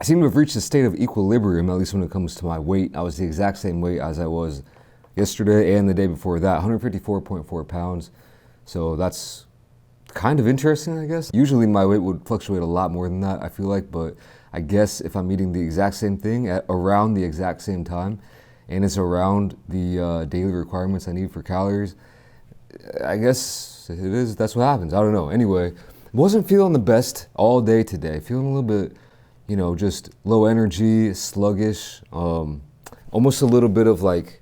I seem to have reached a state of equilibrium, at least when it comes to my weight. I was the exact same weight as I was yesterday and the day before that, 154.4 pounds. So that's kind of interesting, I guess. Usually my weight would fluctuate a lot more than that, I feel like, but I guess if I'm eating the exact same thing at around the exact same time, and it's around the daily requirements I need for calories, I guess it is, that's what happens. I don't know. Anyway, wasn't feeling the best all day today. Feeling a little bit, you know, just low energy, sluggish, almost a little bit of like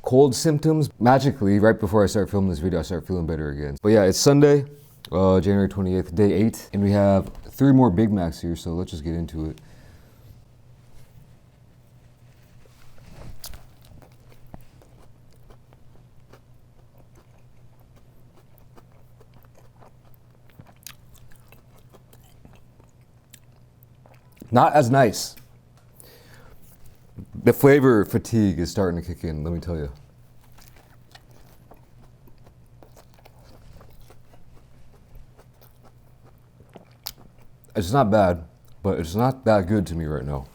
cold symptoms. Magically, right before I start filming this video, I start feeling better again. But yeah, it's Sunday, January 28th, day 8, and we have 3 more Big Macs here, so let's just get into it. Not as nice. The flavor fatigue is starting to kick in, let me tell you. It's not bad, but it's not that good to me right now.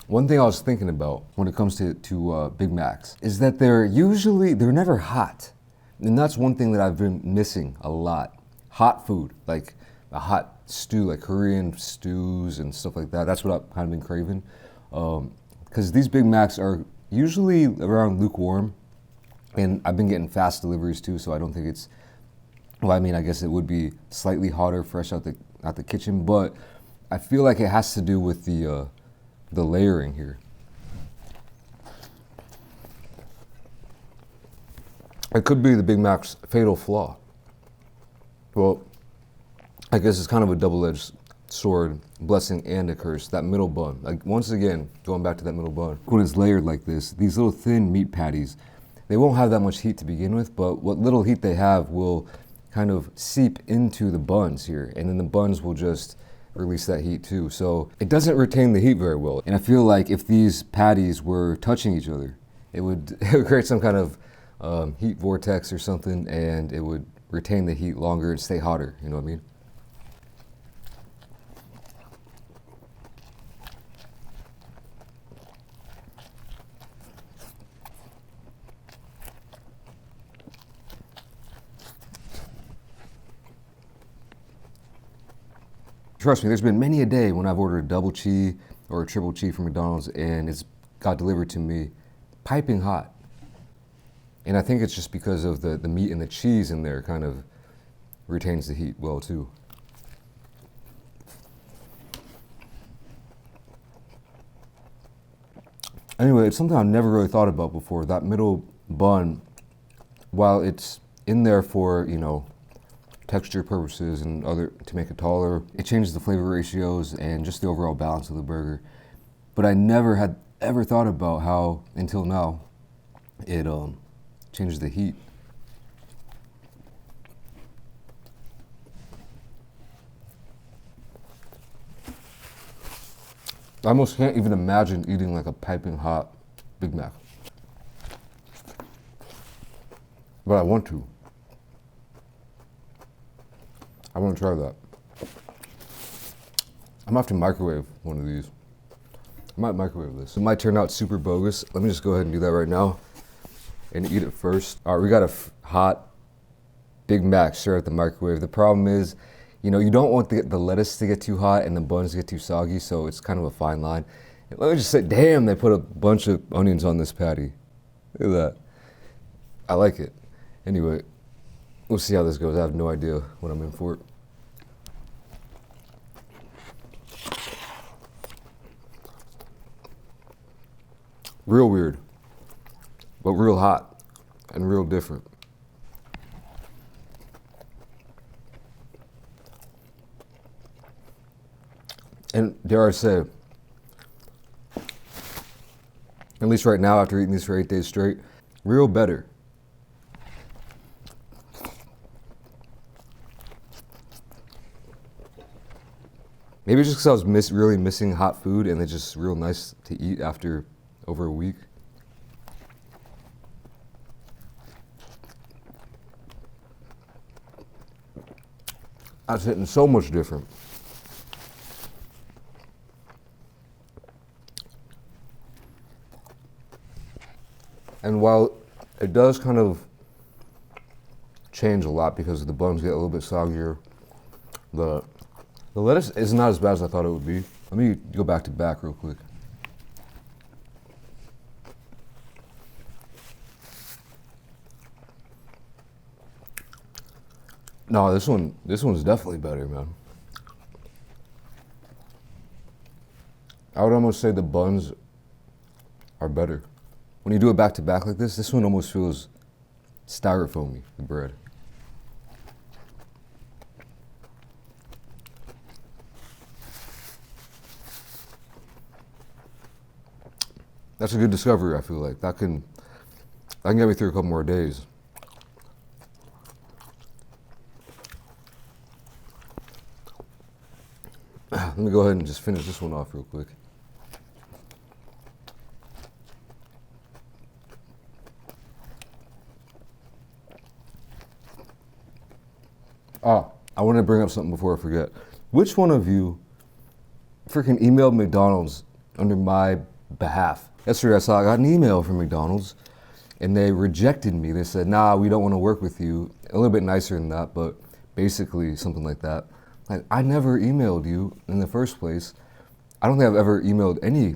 One thing I was thinking about when it comes to Big Macs is that they're never hot. And that's one thing that I've been missing a lot. Hot food, like a hot stew, like Korean stews and stuff like that. That's what I've kind of been craving. Because these Big Macs are usually around lukewarm, and I've been getting fast deliveries too, so I don't think it's, well, I mean, I guess it would be slightly hotter, fresh out the kitchen, but I feel like it has to do with the layering here. It could be the Big Mac's fatal flaw. Well, I guess it's kind of a double-edged sword, blessing and a curse. That middle bun, like once again, going back to that middle bun. When it's layered like this, these little thin meat patties, they won't have that much heat to begin with, but what little heat they have will kind of seep into the buns here, and then the buns will just release that heat too. So it doesn't retain the heat very well. And I feel like if these patties were touching each other, it would create some kind of heat vortex or something, and it would retain the heat longer and stay hotter, you know what I mean? Trust me, there's been many a day when I've ordered a double cheese or a triple cheese from McDonald's and it's got delivered to me piping hot. And I think it's just because of the meat and the cheese in there kind of retains the heat well too. Anyway, it's something I've never really thought about before. That middle bun, while it's in there for, you know, texture purposes and to make it taller, it changes the flavor ratios and just the overall balance of the burger. But I never had ever thought about how, until now, it changes the heat. I almost can't even imagine eating like a piping hot Big Mac. But I want to. I want to try that. I'm gonna have to microwave one of these. I might microwave this. It might turn out super bogus. Let me just go ahead and do that right now and eat it first. All right, we got a hot Big Mac straight out the microwave. The problem is, you know, you don't want the lettuce to get too hot and the buns to get too soggy, so it's kind of a fine line. And let me just say, damn, they put a bunch of onions on this patty. Look at that. I like it. Anyway, we'll see how this goes. I have no idea what I'm in for. Real weird, but real hot and real different. And dare I say, at least right now, after eating these for 8 days straight, real better. Maybe just because I was really missing hot food and it's just real nice to eat after over a week. That's hitting so much different. And while it does kind of change a lot because the buns get a little bit soggier, the lettuce is not as bad as I thought it would be. Let me go back to back real quick. No, this one's definitely better, man. I would almost say the buns are better. When you do it back to back like this one almost feels styrofoamy, the bread. That's a good discovery, I feel like. That can get me through a couple more days. Let me go ahead and just finish this one off real quick. I want to bring up something before I forget. Which one of you freaking emailed McDonald's under my behalf? Yesterday I got an email from McDonald's and they rejected me. They said, nah, we don't want to work with you. A little bit nicer than that, but basically something like that. Like, I never emailed you in the first place. I don't think I've ever emailed any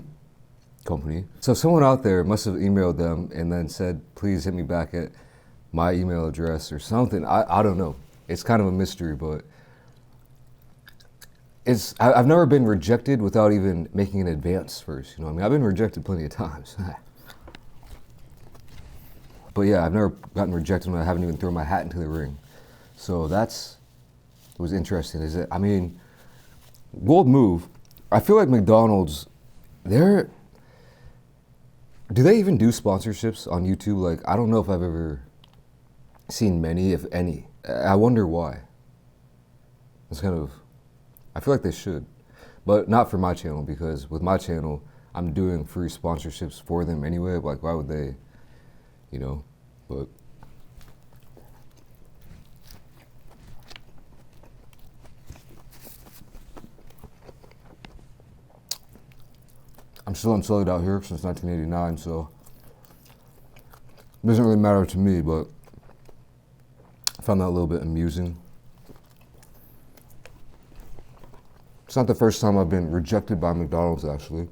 company. So someone out there must have emailed them and then said, please hit me back at my email address or something. I don't know. It's kind of a mystery, but I've never been rejected without even making an advance first. You know what I mean? I've been rejected plenty of times. But yeah, I've never gotten rejected when I haven't even thrown my hat into the ring. So it was interesting. I mean, bold move. I feel like McDonald's, do they even do sponsorships on YouTube? Like, I don't know if I've ever seen many, if any. I wonder why. It's I feel like they should, but not for my channel, because with my channel, I'm doing free sponsorships for them anyway. Like, why would they, you know, but. I'm still unsullied out here since 1989, so it doesn't really matter to me, but I found that a little bit amusing. It's not the first time I've been rejected by McDonald's, actually.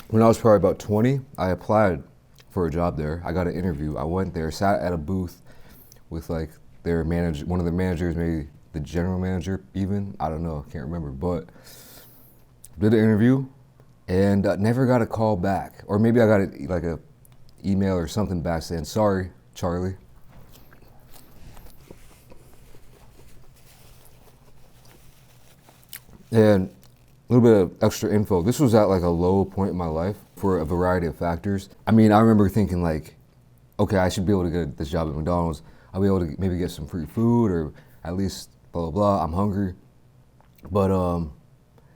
When I was probably about 20, I applied for a job there. I got an interview. I went there, sat at a booth with like their manager, one of the managers, maybe the general manager even. I don't know, I can't remember, but did an interview and never got a call back. Or maybe I got a email or something back saying, sorry, Charlie. And a little bit of extra info. This was at like a low point in my life for a variety of factors. I mean, I remember thinking like, okay, I should be able to get this job at McDonald's. I'll be able to maybe get some free food or at least blah, blah, blah. I'm hungry. But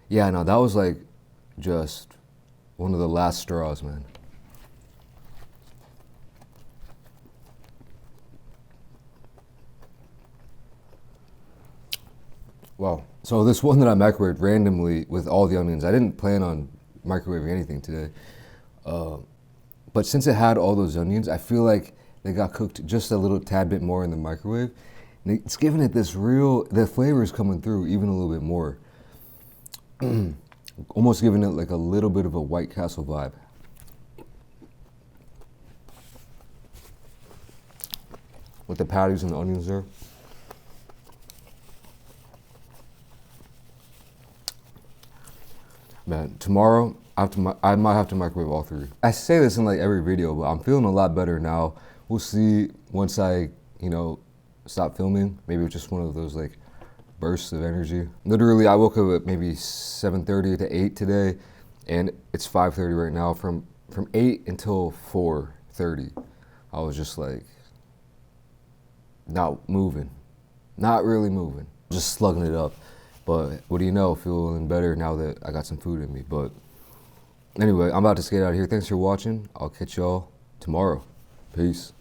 yeah, no, that was like just one of the last straws, man. Wow. So this one that I microwaved randomly with all the onions, I didn't plan on microwaving anything today. But since it had all those onions, I feel like they got cooked just a little tad bit more in the microwave. And it's giving it this the flavor is coming through even a little bit more. Almost giving it like a little bit of a White Castle vibe. With the patties and the onions there. Man, tomorrow I might have to microwave all three. I say this in like every video, but I'm feeling a lot better now. We'll see once I, stop filming. Maybe it's just one of those like bursts of energy. Literally, I woke up at maybe 7:30 to 8 today, and it's 5:30 right now. From 8 until 4:30, I was just like not moving, not really moving, just slugging it up. But what do you know, feeling better now that I got some food in me. But anyway, I'm about to skate out of here. Thanks for watching. I'll catch y'all tomorrow. Peace.